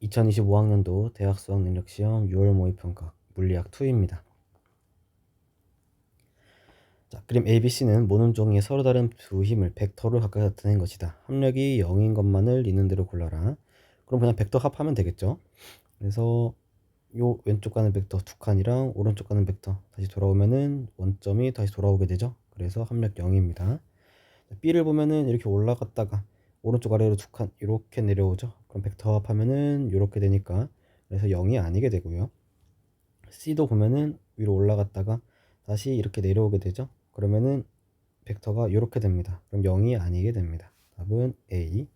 2025학년도 대학 수학능력시험 6월 모의평가 물리학 2입니다. 자, 그림 ABC는 모든 종이의 서로 다른 두 힘을 벡터로 각각 나타낸 것이다. 합력이 0인 것만을 있는 대로 골라라. 그럼 그냥 벡터 합하면 되겠죠. 그래서 요 왼쪽 가는 벡터 두 칸이랑 오른쪽 가는 벡터 다시 돌아오면은 원점이 다시 돌아오게 되죠. 그래서 합력 0입니다. B를 보면은 이렇게 올라갔다가 오른쪽 아래로 두 칸 이렇게 내려오죠. 그럼 벡터 합하면은 이렇게 되니까 그래서 0이 아니게 되고요. C도 보면은 위로 올라갔다가 다시 이렇게 내려오게 되죠. 그러면은 벡터가 이렇게 됩니다. 그럼 0이 아니게 됩니다. 답은 A.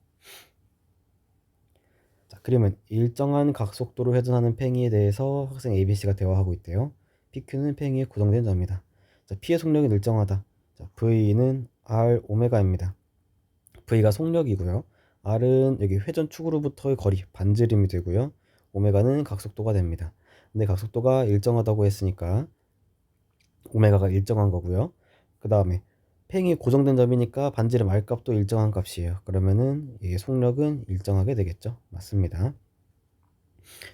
자, 그림은 일정한 각속도로 회전하는 팽이에 대해서 학생 ABC가 대화하고 있대요. PQ는 팽이에 고정된 점이다. 자, P의 속력은 일정하다. 자, V는 R 오메가입니다. V가 속력이고요. R은 여기 회전축으로부터의 거리, 반지름이 되고요. 오메가는 각속도가 됩니다. 근데 각속도가 일정하다고 했으니까 오메가가 일정한 거고요. 그 다음에 팽이 고정된 점이니까 반지름 R값도 일정한 값이에요. 그러면은 이 속력은 일정하게 되겠죠. 맞습니다.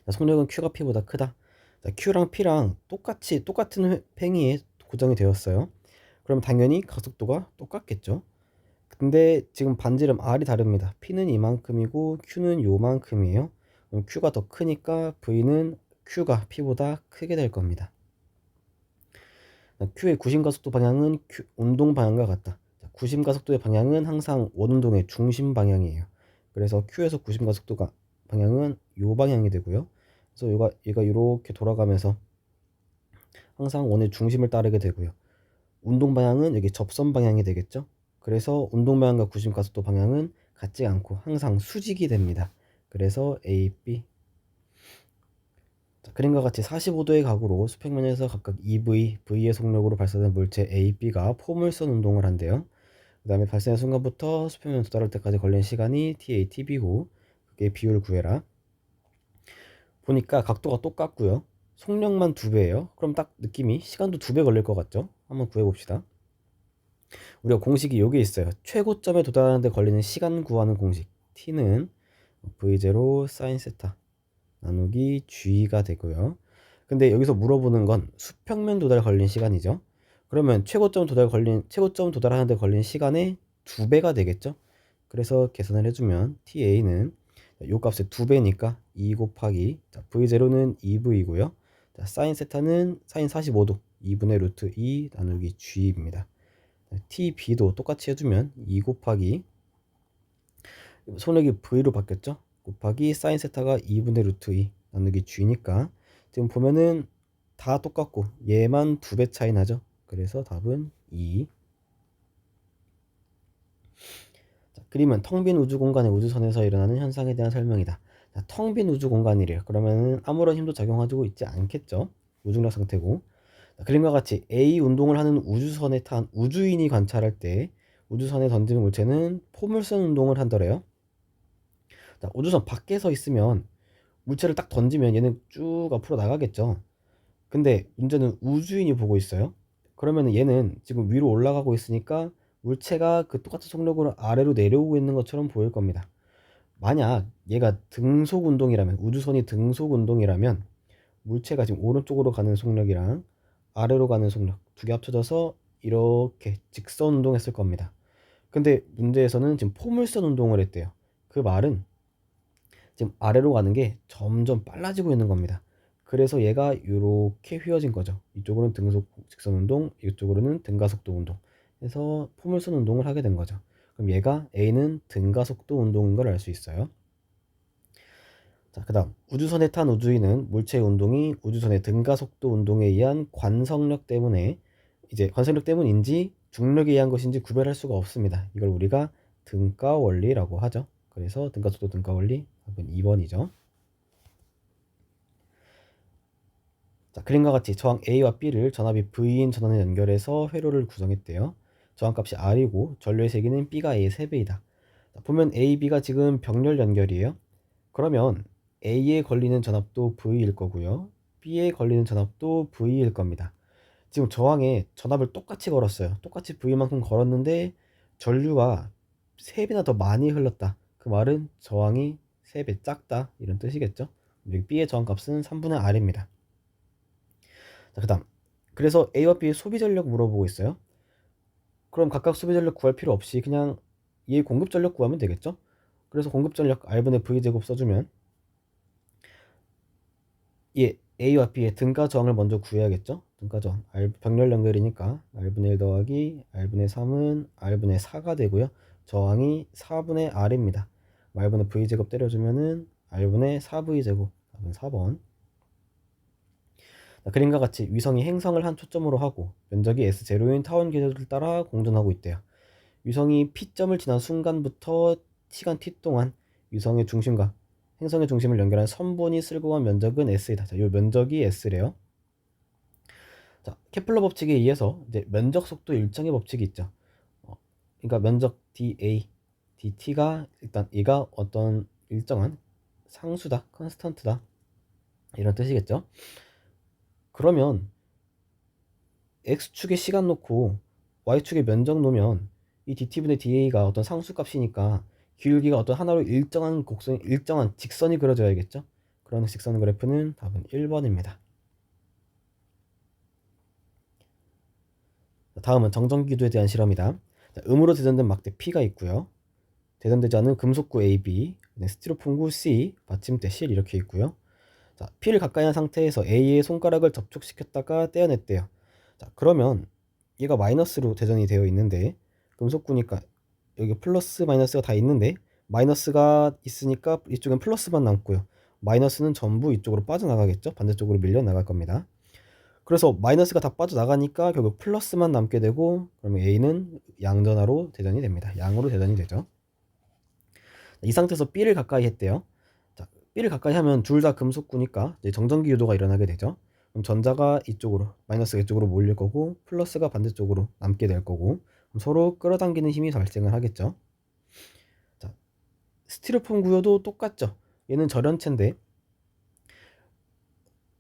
자, 속력은 Q가 P보다 크다. 자, Q랑 P랑 똑같은 팽이에 고정이 되었어요. 그럼 당연히 가속도가 똑같겠죠. 근데 지금 반지름 R이 다릅니다. P는 이만큼이고 Q는 요만큼이에요. 그럼 Q가 더 크니까 V는 Q가 P보다 크게 될 겁니다. Q의 구심가속도 방향은 운동 방향과 같다. 구심가속도의 방향은 항상 원운동의 중심 방향이에요. 그래서 Q에서 구심가속도가 방향은 요 방향이 되고요. 그래서 얘가 이렇게 돌아가면서 항상 원의 중심을 따르게 되고요. 운동 방향은 여기 접선 방향이 되겠죠. 그래서 운동 방향과 구심가속도 방향은 같지 않고 항상 수직이 됩니다. 그래서 A, B. 자, 그림과 같이 45도의 각으로 수평면에서 각각 EV, V의 속력으로 발사된 물체 A, B가 포물선 운동을 한대요. 그 다음에 발생의 순간부터 수평면에 도달할 때까지 걸린 시간이 TA, TB고 그게 비율 구해라. 보니까 각도가 똑같고요. 속력만 2배예요. 그럼 딱 느낌이 시간도 2배 걸릴 것 같죠? 한번 구해봅시다. 우리가 공식이 여기 있어요. 최고점에 도달하는 데 걸리는 시간 구하는 공식. T는 V0 sin 세타 나누기 G가 되고요. 근데 여기서 물어보는 건 수평면 도달 걸린 시간이죠. 그러면 최고점 도달하는 데 걸린 시간의 2배가 되겠죠. 그래서 계산을 해주면 TA는 요 값의 2배니까 2 곱하기 V0는 2V고요. 사인 세타는 사인 45도 2분의 루트 2 나누기 G입니다. TB도 똑같이 해주면 2 곱하기 손역이 V로 바뀌었죠? 곱하기 사인 세타가 2분의 루트 2 나누기 G니까 지금 보면은 다 똑같고 얘만 2배 차이 나죠? 그래서 답은 2. 자, 그림은 텅 빈 우주 공간의 우주선에서 일어나는 현상에 대한 설명이다. 텅 빈 우주 공간이래요. 그러면은 아무런 힘도 작용하고 있지 않겠죠? 무중력 상태고. 자, 그림과 같이 A 운동을 하는 우주선에 탄 우주인이 관찰할 때 우주선에 던지는 물체는 포물선 운동을 한더래요. 자, 우주선 밖에 서 있으면 물체를 딱 던지면 얘는 쭉 앞으로 나가겠죠. 근데 문제는 우주인이 보고 있어요. 그러면 얘는 지금 위로 올라가고 있으니까 물체가 그 똑같은 속력으로 아래로 내려오고 있는 것처럼 보일 겁니다. 만약 얘가 등속 운동이라면 우주선이 등속 운동이라면 물체가 지금 오른쪽으로 가는 속력이랑 아래로 가는 속력 두 개 합쳐져서 이렇게 직선 운동했을 겁니다. 근데 문제에서는 지금 포물선 운동을 했대요. 그 말은 지금 아래로 가는 게 점점 빨라지고 있는 겁니다. 그래서 얘가 이렇게 휘어진 거죠. 이쪽으로는 등속 직선 운동, 이쪽으로는 등가속도 운동. 해서 포물선 운동을 하게 된 거죠. 그럼 얘가 A는 등가속도 운동인 걸 알 수 있어요. 자, 그다음 우주선에 탄 우주인은 물체의 운동이 우주선의 등가속도 운동에 의한 관성력 때문에 이제 관성력 때문인지 중력에 의한 것인지 구별할 수가 없습니다. 이걸 우리가 등가 원리라고 하죠. 그래서 등가속도 등가 원리 답은 2번이죠. 자, 그림과 같이 저항 A와 B를 전압이 V인 전원에 연결해서 회로를 구성했대요. 저항값이 R이고 전류의 세기는 B가 A의 3배이다. 자, 보면 A, B가 지금 병렬 연결이에요. 그러면 A에 걸리는 전압도 V일 거고요. B에 걸리는 전압도 V일 겁니다. 지금 저항에 전압을 똑같이 걸었어요. 똑같이 V만큼 걸었는데 전류가 3배나 더 많이 흘렀다. 그 말은 저항이 3배 작다 이런 뜻이겠죠. 여기 B의 저항값은 3분의 R입니다. 자, 그 다음 그래서 A와 B의 소비 전력 물어보고 있어요. 그럼 각각 소비 전력 구할 필요 없이 그냥 얘 공급 전력 구하면 되겠죠. 그래서 공급 전력 R분의 V제곱 써주면 얘 A와 B의 등가 저항을 먼저 구해야겠죠. 등가 저항 병렬 연결이니까 R분의 1 더하기 R분의 3은 R분의 4가 되고요. 저항이 4분의 R입니다. R분의 V제곱 때려주면은 R분의 4V제곱 답은 4번. 자, 그림과 같이 위성이 행성을 한 초점으로 하고 면적이 S0인 타원 궤도를 따라 공전하고 있대요. 위성이 P점을 지난 순간부터 시간 t 동안 위성의 중심과 행성의 중심을 연결한 선분이 쓸고 간 면적은 S이다. 자, 이 면적이 S래요. 자, 케플러 법칙에 의해서 이제 면적 속도 일정의 법칙이 있죠. 그러니까 면적 dA, dt가 일단 얘가 어떤 일정한 상수다, 컨스턴트다 이런 뜻이겠죠. 그러면 x축에 시간 놓고 y축에 면적 놓으면 이 dt분의 da가 어떤 상수값이니까 기울기가 어떤 하나로 일정한 곡선, 일정한 직선이 그려져야겠죠. 그런 직선 그래프는 답은 1번입니다. 다음은 정전기도에 대한 실험이다. 자, 음으로 대전된 막대 P가 있고요. 대전되지 않은 금속구 A, B, 스티로폼구 C, 받침대 C 이렇게 있고요. 자, P를 가까이 한 상태에서 A의 손가락을 접촉시켰다가 떼어냈대요. 자, 그러면 얘가 마이너스로 대전이 되어 있는데 금속구니까 여기 플러스 마이너스가 다 있는데 마이너스가 있으니까 이쪽엔 플러스만 남고요. 마이너스는 전부 이쪽으로 빠져나가겠죠. 반대쪽으로 밀려 나갈 겁니다. 그래서 마이너스가 다 빠져나가니까 결국 플러스만 남게 되고 그러면 A는 양전하로 대전이 됩니다. 양으로 대전이 되죠. 이 상태에서 B를 가까이 했대요. 자, B를 가까이 하면 둘 다 금속구니까 이제 정전기 유도가 일어나게 되죠. 그럼 전자가 이쪽으로 마이너스가 이쪽으로 몰릴 거고 플러스가 반대쪽으로 남게 될 거고 그럼 서로 끌어당기는 힘이 발생을 하겠죠. 자, 스티로폼 구조도 똑같죠. 얘는 절연체인데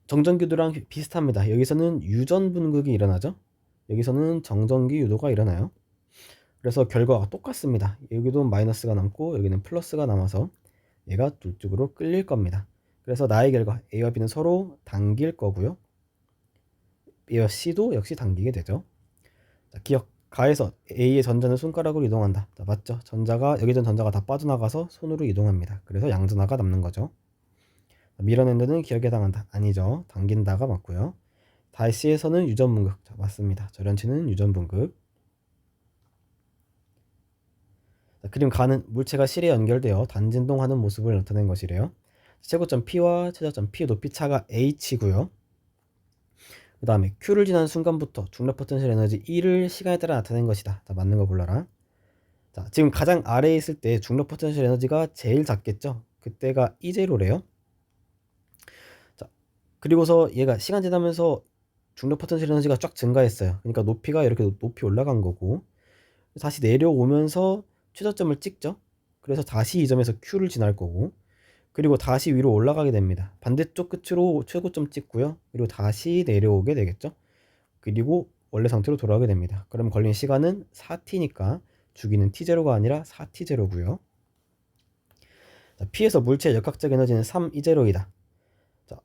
정전기도랑 비슷합니다. 여기서는 유전 분극이 일어나죠. 여기서는 정전기 유도가 일어나요. 그래서 결과가 똑같습니다. 여기도 마이너스가 남고 여기는 플러스가 남아서 얘가 두 쪽으로 끌릴 겁니다. 그래서 나의 결과 A와 B는 서로 당길 거고요. B와 C도 역시 당기게 되죠. 자, 기억 가에서 A의 전자는 손가락으로 이동한다. 자, 맞죠? 전자가 여기 전자가 다 빠져나가서 손으로 이동합니다. 그래서 양전하가 남는 거죠. 밀어낸 데는 기억에 해당한다. 아니죠. 당긴다가 맞고요. 달시에서는 유전분극. 자, 맞습니다. 절연체는 유전분극. 자, 그림 가는 물체가 실에 연결되어 단진동하는 모습을 나타낸 것이래요. 최고점 P와 최저점 P의 높이 차가 H고요. 그 다음에 Q를 지난 순간부터 중력 포텐셜 에너지 E를 시간에 따라 나타낸 것이다. 자, 맞는 거 골라라. 자, 지금 가장 아래에 있을 때 중력 포텐셜 에너지가 제일 작겠죠. 그때가 E0래요. 자, 그리고서 얘가 시간 지나면서 중력 포텐셜 에너지가 쫙 증가했어요. 그러니까 높이가 이렇게 높이 올라간 거고 다시 내려오면서 최저점을 찍죠. 그래서 다시 이 점에서 Q를 지날 거고 그리고 다시 위로 올라가게 됩니다. 반대쪽 끝으로 최고점 찍고요. 그리고 다시 내려오게 되겠죠. 그리고 원래 상태로 돌아오게 됩니다. 그럼 걸린 시간은 4t니까 주기는 t0가 아니라 4t0고요. P에서 물체의 역학적 에너지는 3E0이다. 자,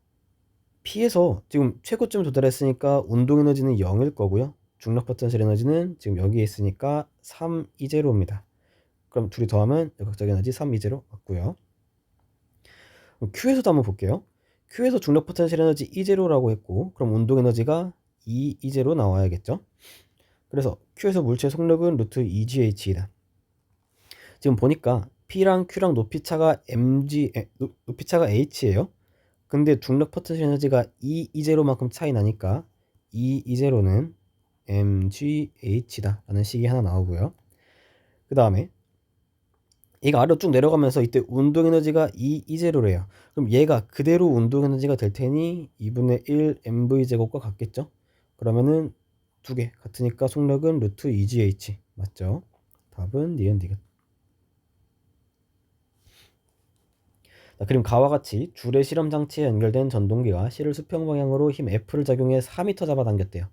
P에서 지금 최고점 도달했으니까 운동 에너지는 0일 거고요. 중력 포텐셜 에너지는 지금 여기에 있으니까 3E0입니다. 그럼 둘이 더하면 역학적 에너지 3E0 맞고요. Q에서도 한번 볼게요. Q에서 중력 포텐셜 에너지 E0라고 했고 그럼 운동 에너지가 2E0 나와야겠죠. 그래서 Q에서 물체의 속력은 루트 EGH이다. 지금 보니까 P랑 Q랑 높이차가 높이차가 H예요. 근데 중력 포텐셜 에너지가 E0만큼 차이 나니까 E0는 mgh다 라는 식이 하나 나오고요. 그 다음에 얘가 아래로 쭉 내려가면서 이때 운동 에너지가 E0래요. 그럼 얘가 그대로 운동 에너지가 될 테니 2분의 1 mv 제곱과 같겠죠? 그러면은 두 개 같으니까 속력은 루트 EGH 맞죠? 답은 니은 디귿. 그럼 가와 같이 줄의 실험 장치에 연결된 전동기가 실을 수평 방향으로 힘 F를 작용해 4m 잡아당겼대요.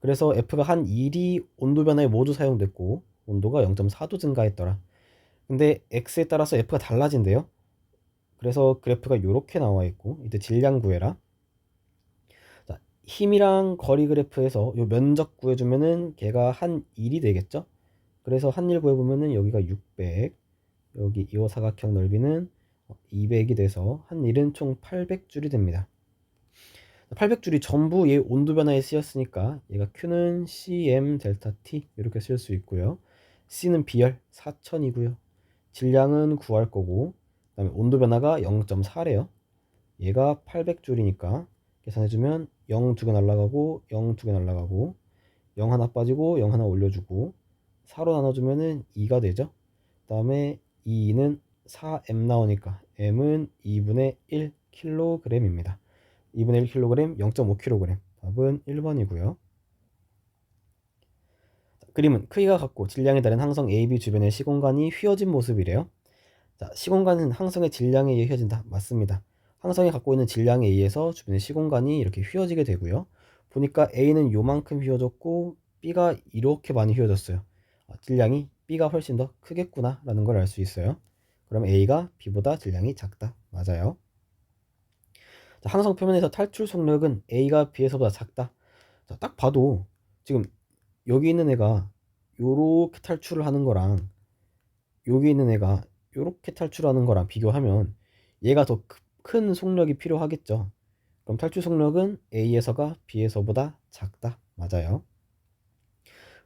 그래서 F가 한 1이 온도 변화에 모두 사용됐고 온도가 0.4도 증가했더라. 근데 X에 따라서 F가 달라진대요. 그래서 그래프가 이렇게 나와 있고, 이때 질량 구해라. 자, 힘이랑 거리 그래프에서 요 면적 구해주면은 걔가 한 1이 되겠죠? 그래서 한 1 구해보면은 여기가 600, 여기 이 사각형 넓이는 200이 돼서 한 1은 총 800줄이 됩니다. 800줄이 전부 얘 온도 변화에 쓰였으니까 얘가 Q는 cm 델타 T 이렇게 쓸 수 있고요. C는 비열 4000이고요. 질량은 구할 거고, 그 다음에 온도 변화가 0.4래요. 얘가 800줄이니까 계산해주면 0 두 개 날라가고 0 두 개 날라가고 0 하나 빠지고 0 하나 올려주고 4로 나눠주면은 2가 되죠. 그 다음에 2는 4m 나오니까 m은 2분의 1 kg입니다. 2분의 1 kg 0.5 kg. 답은 1번이고요. 그림은 크기가 같고 질량이 다른 항성 AB 주변의 시공간이 휘어진 모습이래요. 자, 시공간은 항성의 질량에 의해 휘어진다. 맞습니다. 항성이 갖고 있는 질량에 의해서 주변의 시공간이 이렇게 휘어지게 되고요. 보니까 A는 요만큼 휘어졌고 B가 이렇게 많이 휘어졌어요. 질량이 B가 훨씬 더 크겠구나 라는 걸 알 수 있어요. 그럼 A가 B보다 질량이 작다. 맞아요. 자, 항성 표면에서 탈출 속력은 A가 B에서보다 작다. 자, 딱 봐도 지금 여기 있는 애가 요렇게 탈출을 하는 거랑 여기 있는 애가 요렇게 탈출하는 거랑 비교하면 얘가 더 큰 속력이 필요하겠죠. 그럼 탈출 속력은 A에서가 B에서보다 작다. 맞아요.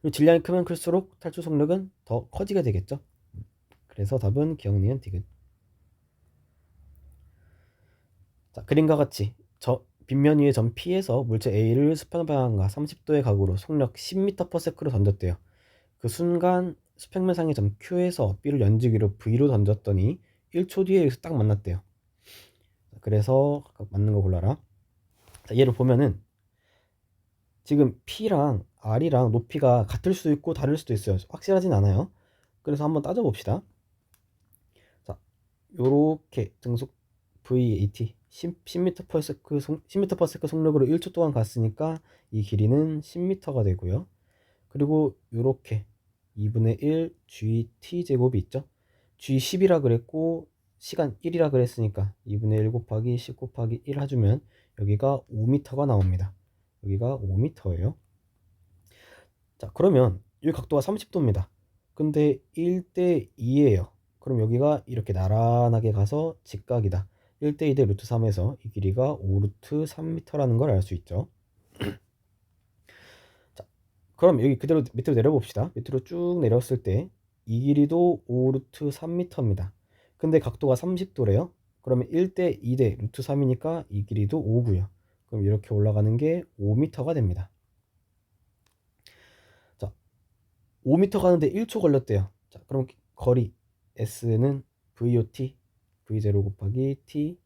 그리고 질량이 크면 클수록 탈출 속력은 더 커지게 되겠죠. 그래서 답은 기억, 니은, 디귿. 자, 그림과 같이 저 빗면 위의 점 P에서 물체 A를 수평 방향과 30도의 각으로 속력 10m/s로 던졌대요. 그 순간 수평면상의 점 Q에서 B를 연지기로 V로 던졌더니 1초 뒤에 여기서 딱 만났대요. 그래서 맞는 거 골라라. 자, 얘를 보면은 지금 P랑 R이랑 높이가 같을 수도 있고 다를 수도 있어요. 확실하진 않아요. 그래서 한번 따져봅시다. 자, 요렇게 등속 VAT 10m/s 10m/s 속력으로 1초 동안 갔으니까 이 길이는 10m가 되고요. 그리고 요렇게 2분의 1 GT 제곱이 있죠. G10이라 그랬고 시간 1이라 그랬으니까 2분의 1 곱하기 10 곱하기 1 해주면 여기가 5m가 나옵니다. 여기가 5m예요. 자, 그러면 이 각도가 30도입니다. 근데 1대 2예요. 그럼 여기가 이렇게 나란하게 가서 직각이다. 1대 2대 루트 3에서 이 길이가 5 루트 3m라는 걸 알 수 있죠. 자, 그럼 여기 그대로 밑으로 내려봅시다. 밑으로 쭉 내렸을 때 이 길이도 5 루트 3m입니다. 근데 각도가 30도래요. 그러면 1대 2대 루트 3이니까 이 길이도 5고요. 그럼 이렇게 올라가는 게 5m가 됩니다. 자, 5m 가는데 1초 걸렸대요. 자, 그럼 거리 S는 VOT V0 곱하기 T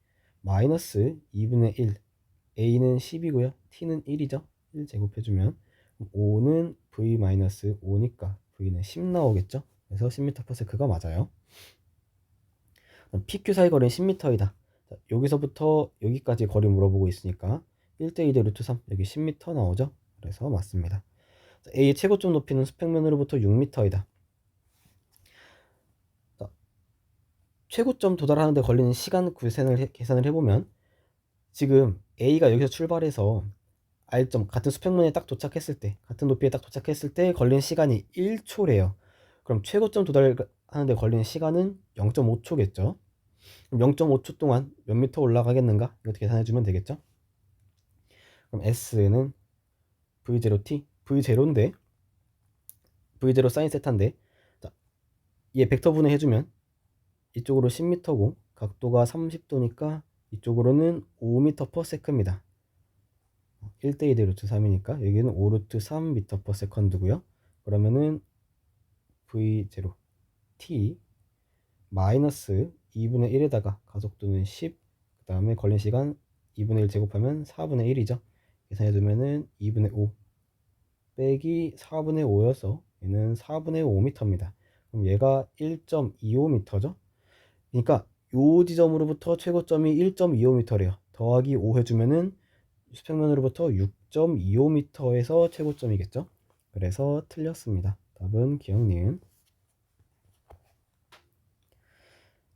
마이너스 2분의 1 A는 10이고요. T는 1이죠. 1 제곱해주면 5는 V 마이너스 5니까 V는 10 나오겠죠. 그래서 10m/s가 맞아요. PQ 사이 거리는 10m이다. 자, 여기서부터 여기까지 거리 물어보고 있으니까 1대 2대 루트 3 여기 10m 나오죠. 그래서 맞습니다. 자, A의 최고점 높이는 수평면으로부터 6m이다. 자, 최고점 도달하는데 걸리는 시간 계산을 해보면 지금 A가 여기서 출발해서 R점 같은 수평면에 딱 도착했을 때 같은 높이에 딱 도착했을 때 걸린 시간이 1초래요. 그럼 최고점 도달하는데 걸리는 시간은 0.5초겠죠. 그럼 0.5초 동안 몇 미터 올라가겠는가? 이것도 계산해주면 되겠죠. 그럼 S는 V0t V0인데 V0 사인 세타인데 자, 얘 벡터 분해 해주면 이쪽으로 10m고 각도가 30도니까 이쪽으로는 5m/s입니다. 1대 2대 루트 3이니까 여기는 5 루트 3m/s고요. 그러면은 V0 t 마이너스 2분의 1에다가 가속도는 10, 그 다음에 걸린 시간 2분의 1 제곱하면 4분의 1이죠. 계산해두면은 2분의 5 빼기 4분의 5여서 얘는 4분의 5m입니다. 그럼 얘가 1.25m죠. 그러니까 요 지점으로부터 최고점이 1.25m래요. 더하기 5 해주면은 수평면으로부터 6.25m에서 최고점이겠죠. 그래서 틀렸습니다. 답은 기억 니은.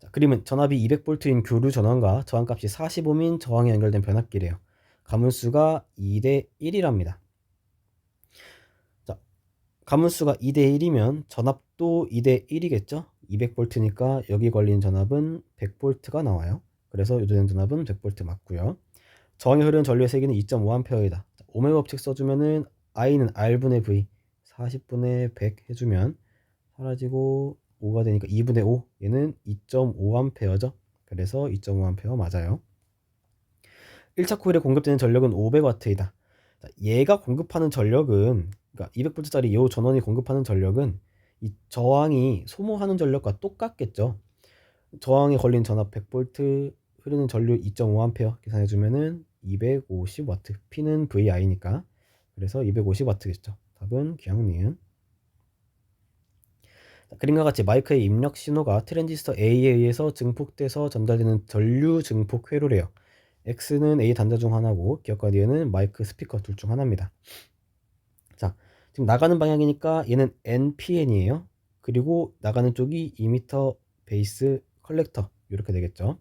자, 그림은 전압이 200V인 교류 전원과 저항값이 45인 저항에 연결된 변압기래요. 가문수가 2대 1이랍니다. 자, 가문수가 2대 1이면 전압도 2대 1이겠죠? 200V니까 여기 걸린 전압은 100V가 나와요. 그래서 요전된 전압은 100V 맞고요. 저항에 흐르는 전류의 세기는 2.5A이다. 오메 법칙 써주면은 I는 R분의 V 40분의 100 해주면 사라지고 5가 되니까 2분의 5, 얘는 2.5A죠. 그래서 2.5A 맞아요. 1차 코일에 공급되는 전력은 500W이다. 얘가 공급하는 전력은, 그러니까 200V짜리 이 전원이 공급하는 전력은 이 저항이 소모하는 전력과 똑같겠죠. 저항에 걸린 전압 100V, 흐르는 전류 2.5A 계산해주면은 250W, P는 VI니까 그래서 250W겠죠. 답은 기억니은. 그림과 같이 마이크의 입력 신호가 트랜지스터 A에 의해서 증폭돼서 전달되는 전류 증폭 회로래요. X는 A 단자 중 하나고 기억과 니은은 마이크 스피커 둘 중 하나입니다. 자, 지금 나가는 방향이니까 얘는 NPN이에요. 그리고 나가는 쪽이 2m 베이스 컬렉터 이렇게 되겠죠.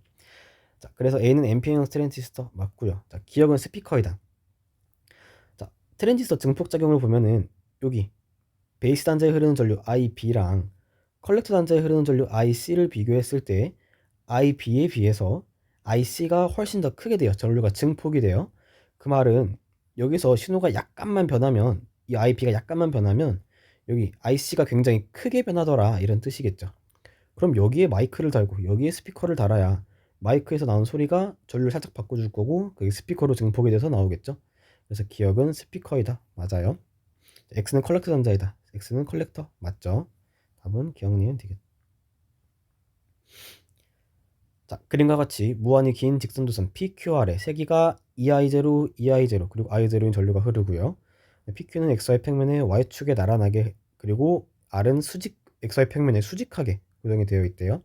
자, 그래서 A는 NPN형 트랜지스터 맞고요. 자, 기억은 스피커이다. 자, 트랜지스터 증폭작용을 보면은 여기 베이스 단자에 흐르는 전류 IB랑 컬렉터 단자에 흐르는 전류 IC를 비교했을 때 IB에 비해서 IC가 훨씬 더 크게 돼요. 전류가 증폭이 돼요. 그 말은 여기서 신호가 약간만 변하면, 이 IB가 약간만 변하면 여기 IC가 굉장히 크게 변하더라 이런 뜻이겠죠. 그럼 여기에 마이크를 달고 여기에 스피커를 달아야 마이크에서 나온 소리가 전류를 살짝 바꿔줄 거고 그게 스피커로 증폭이 돼서 나오겠죠. 그래서 기억은 스피커이다. 맞아요. X는 컬렉터 단자이다. X는 컬렉터 맞죠? 답은 기억니은 되겠다. 자, 그림과 같이 무한히 긴 직선도선 PQR에 세기가 EI0, EI0 그리고 I0인 전류가 흐르고요. PQ는 XY 평면의 Y축에 나란하게, 그리고 R은 XY 평면에 수직하게 고정이 되어 있대요.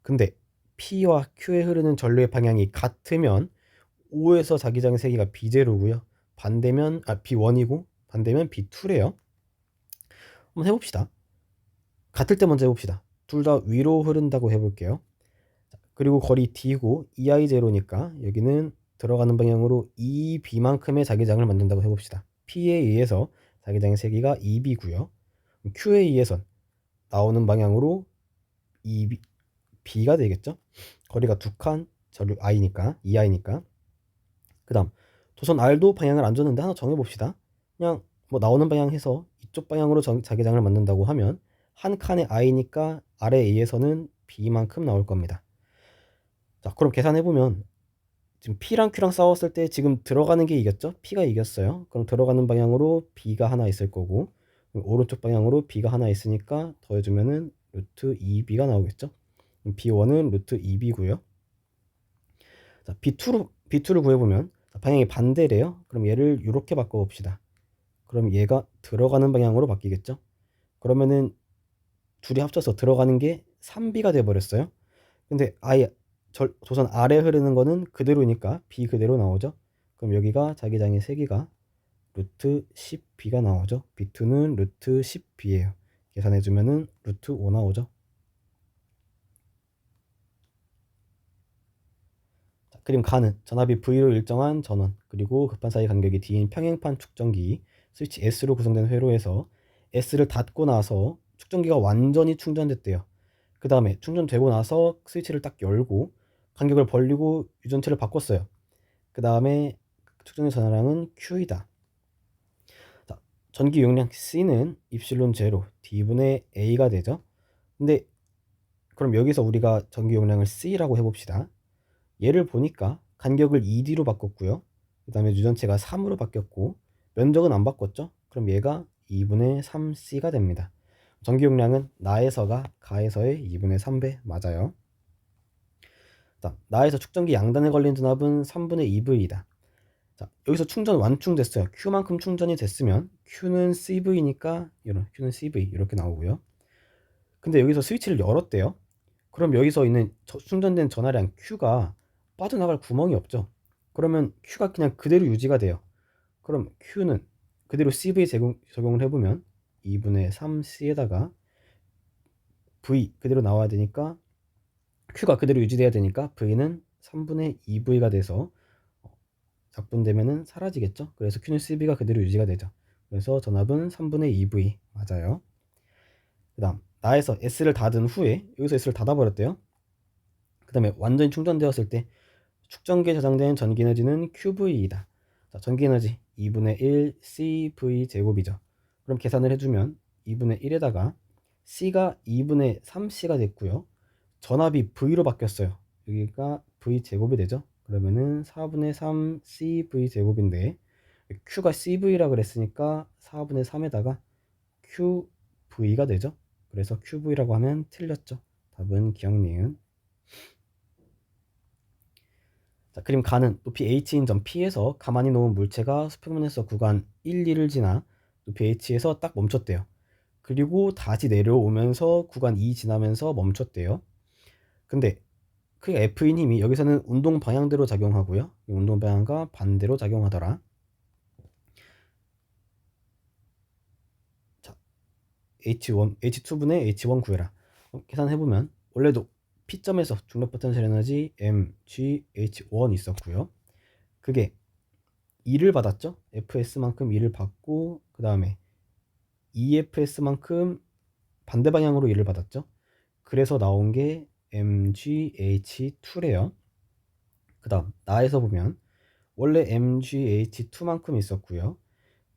근데 P와 Q에 흐르는 전류의 방향이 같으면 O에서 자기장의 세기가 B0고요. 반대면 B1이고 반대면 B2래요. 한번 해봅시다. 같을 때 먼저 해봅시다. 둘 다 위로 흐른다고 해볼게요. 그리고 거리 D고 EI0니까 여기는 들어가는 방향으로 EB만큼의 자기장을 만든다고 해봅시다. P에 의해서 자기장의 세기가 EB고요. Q에 의해서 나오는 방향으로 B가 되겠죠. 거리가 두 칸, 전류 I니까 EI니까. 그 다음 도선 R도 방향을 안 줬는데 하나 정해봅시다. 그냥 뭐 나오는 방향 해서 이쪽 방향으로 자기장을 만든다고 하면 한 칸의 I니까 R에 의해서는 B만큼 나올 겁니다. 자, 그럼 계산해보면 지금 P랑 Q랑 싸웠을 때 지금 들어가는 게 이겼죠? P가 이겼어요. 그럼 들어가는 방향으로 B가 하나 있을 거고 오른쪽 방향으로 B가 하나 있으니까 더해주면은 루트 2B가 나오겠죠? B1은 루트 2B고요. 자, B2를 구해보면 방향이 반대래요. 그럼 얘를 이렇게 바꿔봅시다. 그럼 얘가 들어가는 방향으로 바뀌겠죠? 그러면은 둘이 합쳐서 들어가는 게 3B가 돼버렸어요. 근데 아예 도선 아래 흐르는 거는 그대로니까 B 그대로 나오죠. 그럼 여기가 자기장의 세기가 루트 10B가 나오죠. B2는 루트 10B예요. 계산해주면은 루트 5 나오죠. 자, 그림 가는 전압이 V로 일정한 전원 그리고 급한 사이 간격이 D인 평행판 축전기 스위치 S로 구성된 회로에서 S를 닫고 나서 축전기가 완전히 충전됐대요. 그 다음에 충전되고 나서 스위치를 딱 열고 간격을 벌리고 유전체를 바꿨어요. 그 다음에 축전의 전화량은 Q이다. 자, 전기 용량 C는 입실론 제로 D분의 A가 되죠. 근데 그럼 여기서 우리가 전기 용량을 C라고 해봅시다. 얘를 보니까 간격을 ED로 바꿨고요. 그 다음에 유전체가 3으로 바뀌었고 면적은 안 바꿨죠. 그럼 얘가 2분의 3C가 됩니다. 전기 용량은 나에서가 가에서의 2분의 3배 맞아요. 자, 나에서 축전기 양단에 걸린 전압은 3분의 2V이다. 자, 여기서 충전 완충됐어요. Q만큼 충전이 됐으면 Q는 CV니까 이런 Q는 CV 이렇게 나오고요. 근데 여기서 스위치를 열었대요. 그럼 여기서 있는 충전된 전하량 Q가 빠져나갈 구멍이 없죠. 그러면 Q가 그냥 그대로 유지가 돼요. 그럼 Q는 그대로 CV 적용을 해보면 2분의 3C에다가 V 그대로 나와야 되니까 Q가 그대로 유지돼야 되니까 V는 3분의 2V가 돼서 약분되면은 사라지겠죠. 그래서 Q는 CB가 그대로 유지가 되죠. 그래서 전압은 3분의 2V 맞아요. 그 다음 나에서 S를 닫은 후에 여기서 S를 닫아버렸대요. 그 다음에 완전히 충전되었을 때 축전기에 저장된 전기 에너지는 QV이다. 자, 전기 에너지 2분의 1 CV 제곱이죠. 그럼 계산을 해주면 2분의 1에다가 C가 2분의 3C가 됐고요. 전압이 V로 바뀌었어요. 여기가 V 제곱이 되죠. 그러면은 4분의 3 CV 제곱인데 Q가 CV라 그랬으니까 4분의 3에다가 QV가 되죠. 그래서 QV라고 하면 틀렸죠. 답은 기억니은. 자, 그림 가는 높이 h인 점 P에서 가만히 놓은 물체가 수평면에서 구간 1, 2를 지나 높이 h에서 딱 멈췄대요. 그리고 다시 내려오면서 구간 2 지나면서 멈췄대요. 근데 그 F인 힘이 여기서는 운동 방향대로 작용하고요. 운동 방향과 반대로 작용하더라. 자, H2분의 H1 구해라. 계산해보면 원래도 P점에서 중력 포텐셜 에너지 mgh1 있었고요. 그게 2를 받았죠. fs만큼 2를 받고 그 다음에 EFS만큼 반대 방향으로 2를 받았죠. 그래서 나온 게 mgh2래요. 그 다음 나에서 보면 원래 mgh2만큼 있었고요.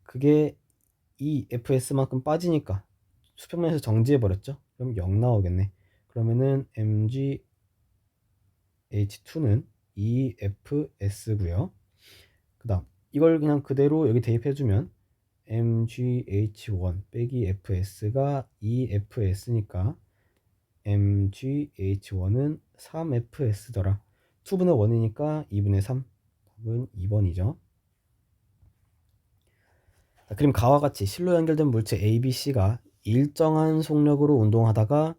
그게 EFS만큼 빠지니까 수평면에서 정지해버렸죠. 그럼 0 나오겠네. 그러면은 mgh2는 EFS고요. 그 다음 이걸 그냥 그대로 여기 대입해주면 mgh1 빼기 fs가 2fs니까 mgh1은 3fs더라. 2분의 1이니까 2분의 3. 답은 2번이죠. 자, 그림 가와 같이 실로 연결된 물체 A, B, C가 일정한 속력으로 운동하다가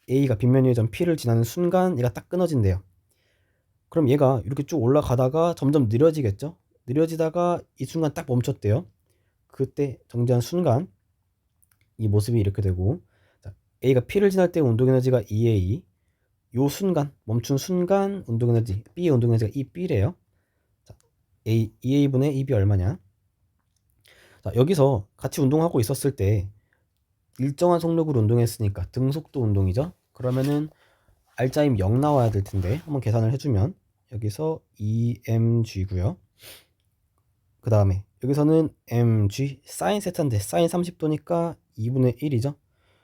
A가 빗면 위의 점 P를 지나는 순간 얘가 딱 끊어진대요. 그럼 얘가 이렇게 쭉 올라가다가 점점 느려지겠죠? 느려지다가 이 순간 딱 멈췄대요. 그때 정지한 순간 이 모습이 이렇게 되고, 자, A가 P를 지날 때 운동에너지가 EA, 요 순간 멈춘 순간 운동에너지 B의 운동에너지가 EB래요. 자, EA분의 EB 얼마냐? 자, 여기서 같이 운동하고 있었을 때 일정한 속력으로 운동했으니까 등속도 운동이죠. 그러면은 알짜임 0 나와야 될 텐데 한번 계산을 해주면 여기서 EMG고요. 그 다음에 여기서는 mg 사인 세타인데 사인 30도니까 2분의 1이죠.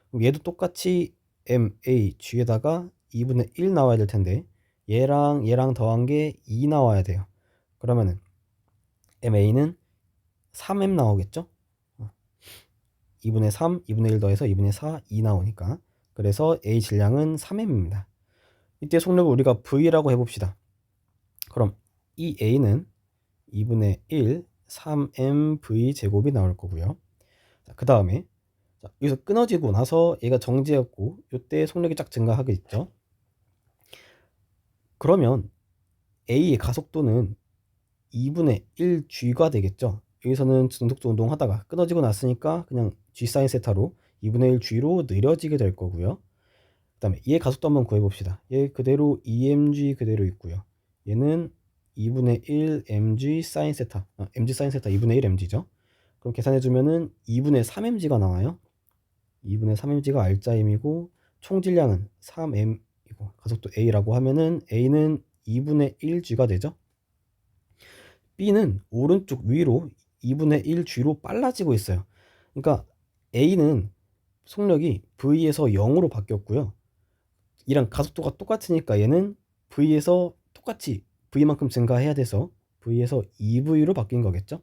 그럼 얘도 똑같이 mag에다가 2분의 1 나와야 될 텐데 얘랑 더한 게 2 나와야 돼요. 그러면은 ma는 3m 나오겠죠. 2분의 3, 2분의 1 더해서 2분의 4, 2 나오니까. 그래서 a 질량은 3m입니다. 이때 속력을 우리가 v라고 해봅시다. 그럼 이 a는 2분의 1 3mv 제곱이 나올 거고요. 그 다음에 여기서 끊어지고 나서 얘가 정지했고 이때 속력이 쫙 증가하겠죠. 그러면 A의 가속도는 2분의 1g가 되겠죠. 여기서는 등속도 운동하다가 끊어지고 났으니까 그냥 g 사인 세타로 2분의 1g로 느려지게 될 거고요. 그 다음에 얘 가속도 한번 구해봅시다. 얘 그대로 EMG 그대로 있고요. 얘는 2분의 1 mg 사인 세타, mg 사인 세타 2분의 1 mg죠. 그럼 계산해주면은 2분의 3mg가 나와요. 2분의 3mg가 R자임이고 총 질량은 3m이고 가속도 A라고 하면은 A는 2분의 1g가 되죠. B는 오른쪽 위로 2분의 1g로 빨라지고 있어요. 그러니까 A는 속력이 V에서 0으로 바뀌었고요. 이랑 가속도가 똑같으니까 얘는 V에서 똑같이 V만큼 증가해야 돼서 V에서 2V로 바뀐 거겠죠.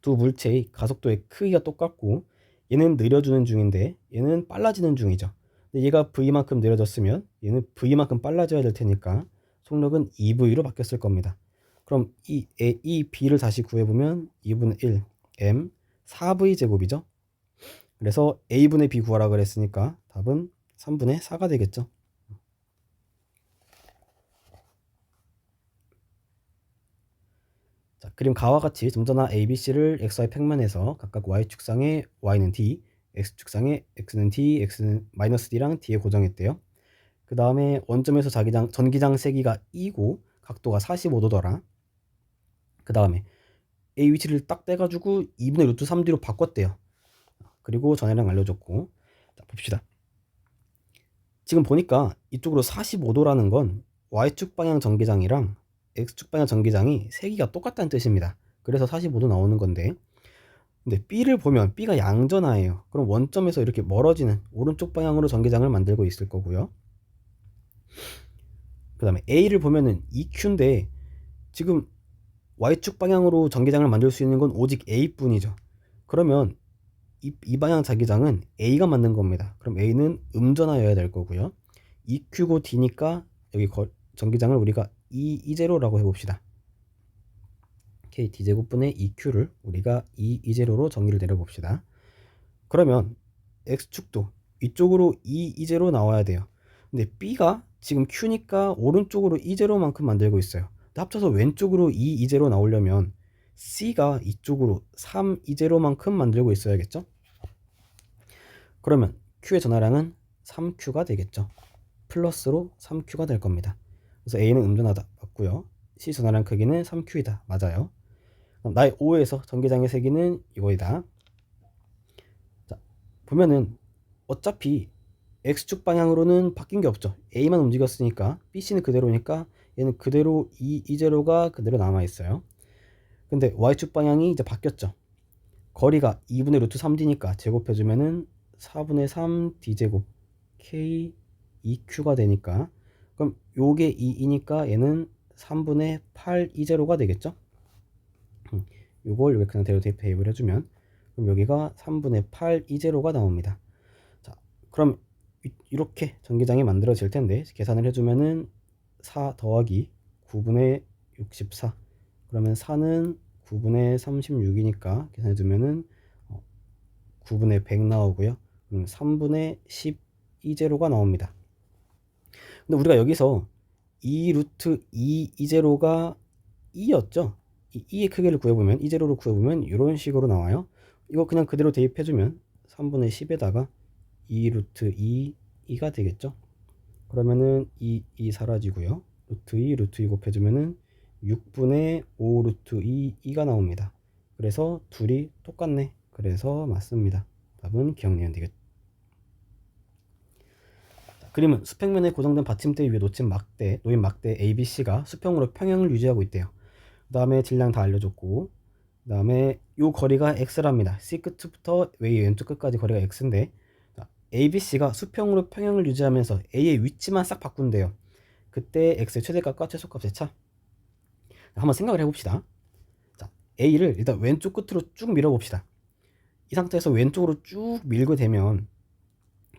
두 물체의 가속도의 크기가 똑같고 얘는 느려지는 중인데 얘는 빨라지는 중이죠. 근데 얘가 V만큼 느려졌으면 얘는 V만큼 빨라져야 될 테니까 속력은 2V로 바뀌었을 겁니다. 그럼 이 B를 다시 구해보면 2분의 1 M 4V 제곱이죠. 그래서 A분의 B 구하라 그랬으니까 답은 3분의 4가 되겠죠. 자, 그림 가와 같이 점선화 ABC를 XY 평면에서 각각 Y축상에 Y는 D, X축상에 X는 D, X는 -D랑 D에 고정했대요. 그 다음에 원점에서 전기장 세기가 2고 각도가 45도더라. 그 다음에 A 위치를 딱 떼가지고 2분의 루트 3D로 바꿨대요. 그리고 전해량 알려줬고. 자, 봅시다. 지금 보니까 이쪽으로 45도라는 건 Y축 방향 전기장이랑 X축 방향 전기장이 세기가 똑같다는 뜻입니다. 그래서 45도 나오는 건데, 근데 B를 보면 B가 양전하예요. 그럼 원점에서 이렇게 멀어지는 오른쪽 방향으로 전기장을 만들고 있을 거고요. 그 다음에 A를 보면은 EQ인데 지금 Y축 방향으로 전기장을 만들 수 있는 건 오직 A뿐이죠. 그러면 이 방향 자기장은 A가 만든 겁니다. 그럼 A는 음전하여야 될 거고요. EQ고 D니까 여기 전기장을 우리가 E0라고 해봅시다. K D제곱분의 EQ를 우리가 E0로 정의를 내려봅시다. 그러면 X축도 이쪽으로 E0 나와야 돼요. 근데 B가 지금 Q니까 오른쪽으로 E0만큼 만들고 있어요. 합쳐서 왼쪽으로 E20 나오려면 C가 이쪽으로 3E0만큼 만들고 있어야겠죠? 그러면 Q의 전하량은 3Q가 되겠죠. 플러스로 3Q가 될 겁니다. 그래서 A는 음전하다 맞고요. C 전하량 크기는 3Q이다 맞아요. 그럼 나의 O에서 전기장의 세기는 이거이다. 자, 보면은 어차피 X축 방향으로는 바뀐 게 없죠. A만 움직였으니까 BC는 그대로니까 얘는 그대로 E0가 그대로 남아있어요. 근데 Y축 방향이 이제 바뀌었죠. 거리가 2분의 루트 3D니까 제곱해주면은 4분의 3 D제곱 K EQ가 되니까, 그럼 요게 2이니까 얘는 3분의 8 E0가 되겠죠. 요걸 이렇게 그냥 대입을 해주면 그럼 여기가 3분의 8 E0가 나옵니다. 자, 그럼 이렇게 전기장이 만들어질 텐데 계산을 해주면은 4 더하기 9분의 64, 그러면 4는 9분의 36이니까 계산해주면은 9분의 100 나오고요. 3분의 10 E0가 나옵니다. 근데 우리가 여기서 2 루트 2 E0가 2였죠. 이 2의 크기를 구해보면, E0로 구해보면 이런 식으로 나와요. 이거 그냥 그대로 대입해주면 3분의 10에다가 2 루트 2가 되겠죠. 그러면은 2 사라지고요. 루트 2 곱해주면은 6분의 5 루트 2가 나옵니다. 그래서 둘이 똑같네. 그래서 맞습니다. 답은 기억내면 되겠죠. 그림은 수평면에 고정된 받침대 위에 놓인 막대 ABC가 수평으로 평행을 유지하고 있대요. 그 다음에 질량 다 알려줬고, 그 다음에 요 거리가 X랍니다. C 끝부터 웨이 왼쪽 끝까지 거리가 X인데, ABC가 수평으로 평행을 유지하면서 A의 위치만 싹 바꾼대요. 그때 X의 최대값과 최소값의 차. 한번 생각을 해봅시다. 자, A를 일단 왼쪽 끝으로 쭉 밀어봅시다. 이 상태에서 왼쪽으로 쭉 밀게 되면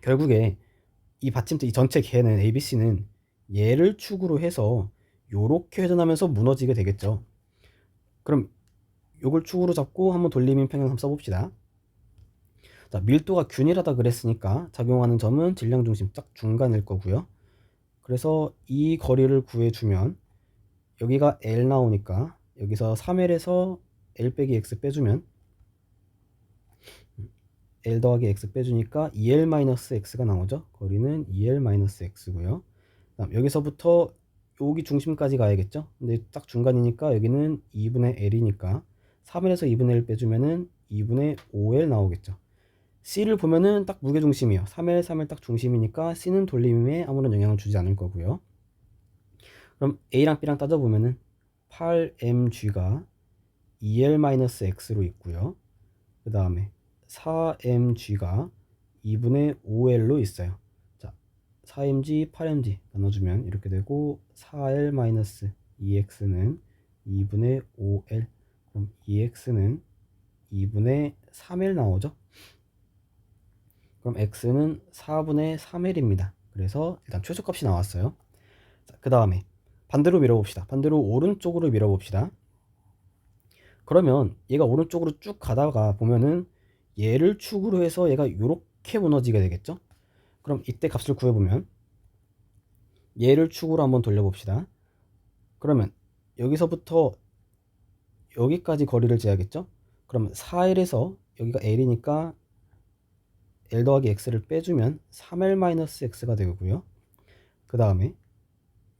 결국에 이 받침대 이 전체 개는 ABC는 얘를 축으로 해서 요렇게 회전하면서 무너지게 되겠죠. 그럼 요걸 축으로 잡고 한번 돌리면 평행 한번 써봅시다. 자, 밀도가 균일하다 그랬으니까 작용하는 점은 질량 중심 딱 중간일 거고요. 그래서 이 거리를 구해주면 여기가 L 나오니까 여기서 3L에서 L 빼기 X 빼주면 L 더하기 X 빼주니까 2L-X가 나오죠. 거리는 2L-X고요. 다음 여기서부터 여기 중심까지 가야겠죠. 근데 딱 중간이니까 여기는 2분의 L이니까 3L에서 2분의 L 빼주면은 2분의 5L 나오겠죠. C를 보면은 딱 무게중심이에요. 3L, 3L 딱 중심이니까 C는 돌림에 아무런 영향을 주지 않을 거고요. 그럼 A랑 B랑 따져보면은 8mg가 2L-X로 있고요. 그 다음에 4mg가 2분의 5L로 있어요. 자, 4mg, 8mg 나눠주면 이렇게 되고 4L-2x는 2분의 5L, 그럼 2x는 2분의 3L 나오죠. 그럼 x는 4분의 3L입니다. 그래서 일단 최소값이 나왔어요. 그 다음에 반대로 밀어봅시다. 반대로 오른쪽으로 밀어봅시다. 그러면 얘가 오른쪽으로 쭉 가다가 보면은 얘를 축으로 해서 얘가 이렇게 무너지게 되겠죠. 그럼 이때 값을 구해보면 얘를 축으로 한번 돌려봅시다. 그러면 여기서부터 여기까지 거리를 재야겠죠. 그러면 4L에서 여기가 L이니까 L 더하기 X를 빼주면 3L-X가 되고요. 그 다음에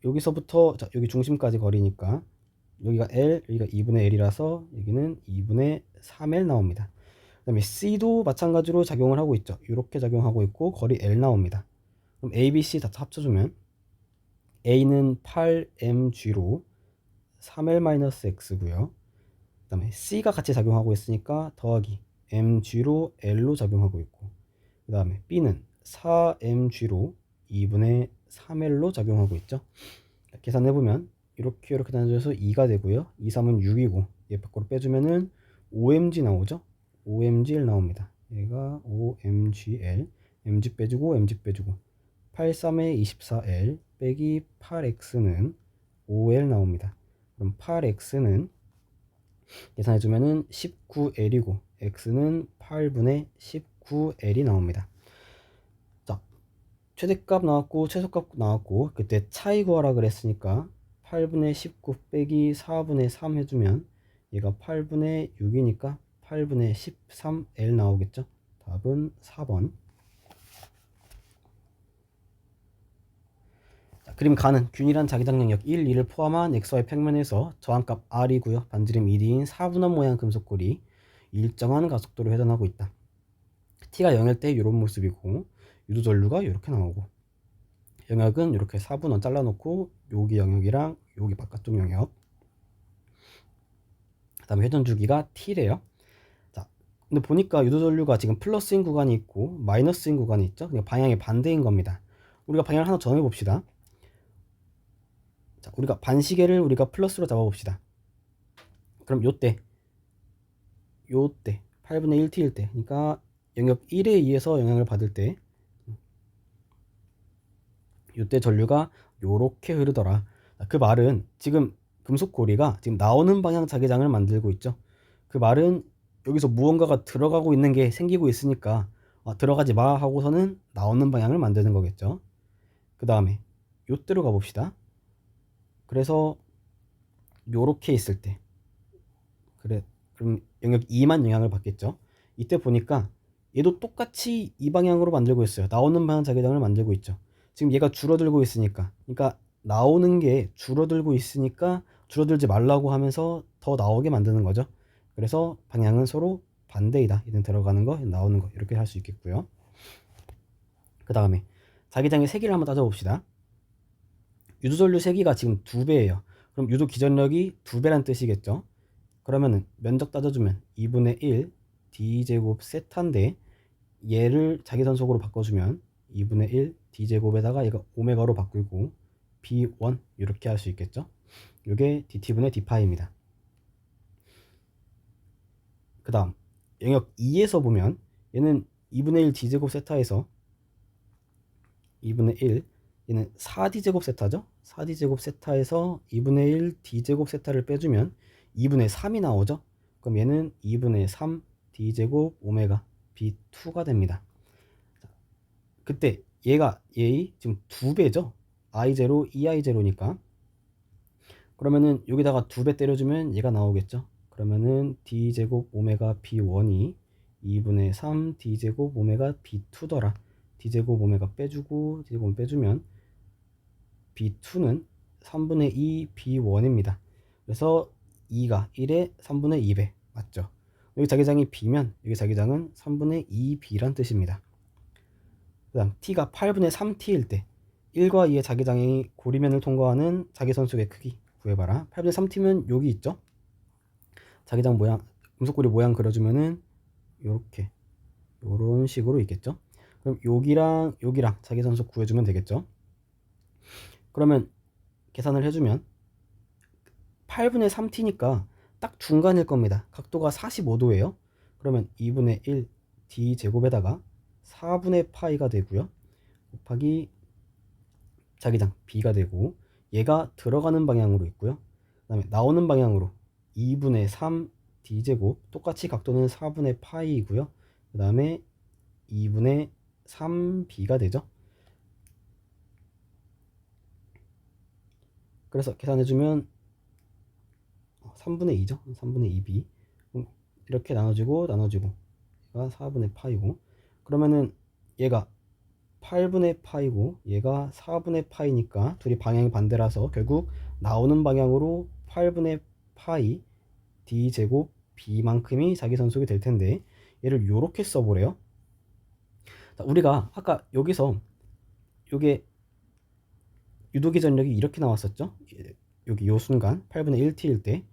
여기서부터 자, 여기 중심까지 거리니까 여기가 L, 여기가 2분의 L이라서 여기는 2분의 3L 나옵니다. 그 다음에 C도 마찬가지로 작용을 하고 있죠. 이렇게 작용하고 있고 거리 L 나옵니다. 그럼 A, B, C 다 합쳐주면 A는 8mg로 3L-X고요. 그 다음에 C가 같이 작용하고 있으니까 더하기 mg로 L로 작용하고 있고, 그 다음에 B는 4mg로 2분의 3L로 작용하고 있죠. 계산해보면 이렇게 나눠져서 2가 되고요. 2, 3은 6이고 얘 밖으로 빼주면은 5mg 나오죠. 5mgl 나옵니다. 얘가 5mgl, mg 빼주고 mg 빼주고 8, 3에 24L 빼기 8x는 5L 나옵니다. 그럼 8x는 계산해주면은 19L이고 x는 8분의 19L이 나옵니다. 자, 최대값 나왔고 최소값 나왔고 그때 차이 구하라 그랬으니까 8분의 19 빼기 4분의 3 해주면 얘가 8분의 6이니까 8분의 13L 나오겠죠. 답은 4번. 자, 그림 가는 균일한 자기장 영역 1, 2를 포함한 XY 평면에서 저항값 R이고요. 반지름 1D인 4분원 모양 금속골이 일정한 가속도로 회전하고 있다. T가 0일 때 이런 모습이고 유도 전류가 이렇게 나오고, 영역은 이렇게 4분원 잘라놓고 여기 영역이랑 여기 바깥쪽 영역, 그 다음에 회전 주기가 T래요. 자, 근데 보니까 유도 전류가 지금 플러스인 구간이 있고 마이너스인 구간이 있죠. 그러니까 방향이 반대인 겁니다. 우리가 방향을 하나 정해 봅시다. 자, 우리가 반시계를 우리가 플러스로 잡아 봅시다. 그럼 요때 8분의 1t일 때, 그러니까 영역 1에 의해서 영향을 받을 때 요때 전류가 요렇게 흐르더라. 그 말은 지금 금속고리가 지금 나오는 방향 자기장을 만들고 있죠. 그 말은 여기서 무언가가 들어가고 있는 게 생기고 있으니까 들어가지 마 하고서는 나오는 방향을 만드는 거겠죠. 그 다음에 요때로 가봅시다. 그래서 요렇게 있을 때, 그래, 그럼 영역 2만 영향을 받겠죠. 이때 보니까 얘도 똑같이 이 방향으로 만들고 있어요. 나오는 방향 자기장을 만들고 있죠. 지금 얘가 줄어들고 있으니까, 그러니까 나오는 게 줄어들고 있으니까 줄어들지 말라고 하면서 더 나오게 만드는 거죠. 그래서 방향은 서로 반대이다. 얘는 들어가는 거, 얘는 나오는 거, 이렇게 할 수 있겠고요. 그 다음에 자기장의 세기를 한번 따져봅시다. 유도전류 세기가 지금 2배예요. 그럼 유도 기전력이 2배란 뜻이겠죠. 그러면은 면적 따져주면 2분의 1 d제곱 세타인데 얘를 자기선속으로 바꿔주면 2분의 1 d제곱에다가 얘가 오메가로 바꾸고 b1 이렇게 할 수 있겠죠. 이게 dt분의 d파이입니다. 그 다음 영역 2에서 보면 얘는 2분의 1 d제곱 세타에서 2분의 1, 얘는 4d제곱 세타죠. 4d제곱 세타에서 2분의 1 d제곱 세타를 빼주면 2분의 3이 나오죠. 그럼 얘는 2분의 3 d제곱 오메가 b2가 됩니다. 그때 얘가 얘의 지금 2배죠. i0, 2i0니까. 그러면은 여기다가 2배 때려주면 얘가 나오겠죠. 그러면은 d제곱 오메가 b1이 2분의 3 d제곱 오메가 b2더라. d제곱 오메가 빼주고 d제곱 빼주면 b2는 3분의 2 b1입니다. 그래서 2가 1에 3분의 2배 맞죠? 여기 자기장이 b면 여기 자기장은 3분의 2b란 뜻입니다. 그 다음 t가 8분의 3t일 때 1과 2의 자기장이 고리면을 통과하는 자기선속의 크기 구해봐라. 8분의 3t면 여기 있죠? 자기장 모양, 금속고리 모양 그려주면은 요렇게 요런 식으로 있겠죠? 그럼 여기랑 여기랑 자기선속 구해주면 되겠죠? 그러면 계산을 해주면 8분의 3t니까 딱 중간일 겁니다. 각도가 45도예요. 그러면 2분의 1 d제곱에다가 4분의 파이가 되고요. 곱하기 자기장 b가 되고 얘가 들어가는 방향으로 있고요. 그 다음에 나오는 방향으로 2분의 3 d제곱 똑같이 각도는 4분의 파이이고요. 그 다음에 2분의 3b가 되죠. 그래서 계산해주면 3분의 2죠. 3분의 2b 이렇게 나눠지고 얘가 4분의 파이고, 그러면은 얘가 8분의 파이고 얘가 4분의 파이니까 둘이 방향이 반대라서 결국 나오는 방향으로 8분의 파이 d제곱 b만큼이 자기선속이 될 텐데 얘를 요렇게 써보래요. 우리가 아까 여기서 요게 유도기 전력이 이렇게 나왔었죠. 여기 요 순간 8분의 1t일 때,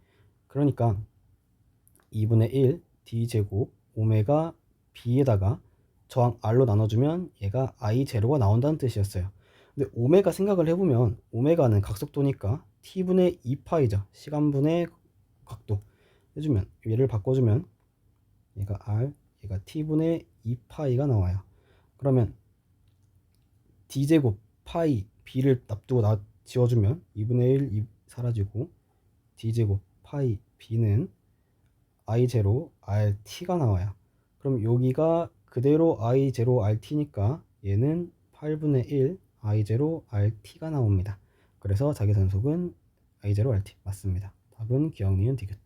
그러니까 2분의 1 d제곱 오메가 b에다가 저항 r로 나눠주면 얘가 I0가 나온다는 뜻이었어요. 근데 오메가 생각을 해보면 오메가는 각속도니까 t분의 2파이죠. 시간분의 각도 해주면 얘를 바꿔주면 얘가 r, 얘가 t분의 2파이가 나와요. 그러면 d제곱 파이 b를 납두고 지워주면 2분의 1 2 사라지고 d제곱 파이 b는 I0 RT가 나와요. 그럼 여기가 그대로 I0 RT니까 얘는 8분의 1 I0 RT가 나옵니다. 그래서 자기선속은 I0 RT 맞습니다. 답은 기억, 니은, 디귿.